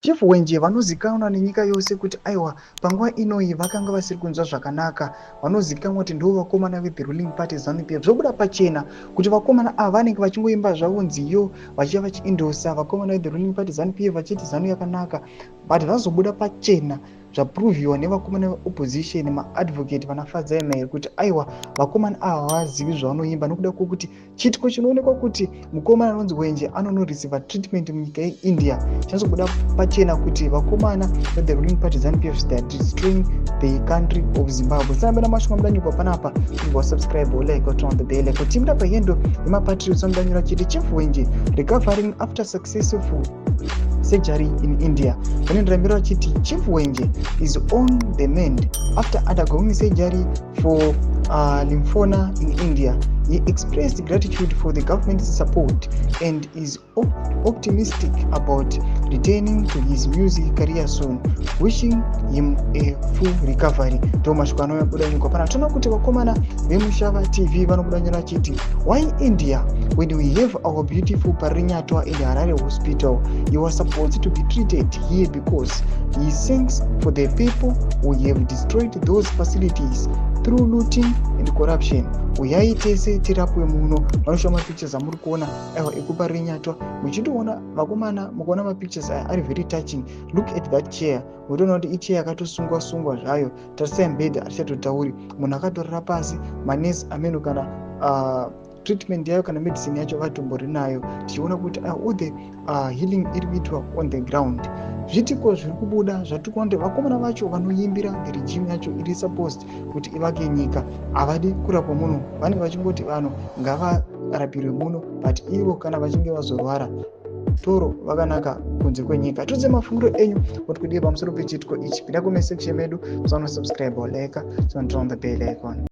Chief Wenje vanozikanwa nenyika yose kuti aiwa panguva inoyi vakanga vasiri kunzwa zvakanaka, vanozikanwa kuti ndivo vakomana veThe Ruling Party ZANU-PF. Zvobuda pachena kuti vakomana ava vanenge vachingoimba zvavo nziyo vachiva vachiindosa vakomana veThe Ruling Party ZANU-PF vachiti ZANU yakanaka, but vazobuda pachena zvapuruvhiwa nevakomana veopposition maadvocate vanafadzai mairi kuti aiwa vakomana ava havazivi zvavanoimba, nokuda kwokuti chitiko chinoonekwa kuti mukomana anonzi Wenje anonorisiva treatment munyika yeIndia chinozobuda pachena kuti vakomana veThe Ruling Party ZANU-PF they are destroying the country of Zimbabwe. Sambena mashoma mudanyirwa panapa kuti subscribe like turn on the bell kuti timda pahendo yemapatriots amudanyira chiti Chief Wenje recovering after successful surgery in India. Vanendiramira vachiti Chief Wenje is on the mend after undergoing surgery for lymphoma in India. He expressed gratitude for the government's support and is optimistic about returning to his music career soon, wishing him a full recovery. Tomashwa anobudanyirwa pana tona kuti vakomana vemushava TV vanobudanyira chiti why India when we have our beautiful Parinyatwa in the Harare hospital? You are supposed to be treated here because he sings for the people who have destroyed those facilities through looting and corruption. Uyai tese tirapwe muno. Vanoshoma mapictures amuri kuona aiwa ekuparinyatwa muchitoona vakomana mukuona mapictures aya ari very touching. Look at that chair, mutoona kuti ichair yakatosungwa sungwa zvayo, tarisa mbedha atichatotauri, munhu akatorira pasi, manesi ameno kana treatment yayo kana medicine yacho vatombori nayo, tichiona kuti all the healing iri kuitwa on the ground. Zvitiko zviri kubuda zvatikonde vakomana vacho vanoimbira the regime yacho iri supposed kuti ivake nyika havadi kurapwa muno, vanenge vachingoti vanhu ngavarapirwe muno, but ivo kana vachinge vazorwara toro vakanaka kunze kwenyika. Tudze mafungiro enyu kuti kudii pamusoro pechitiko ichi. Pinda comment section medu, subscribe or like, turn on the bell icon.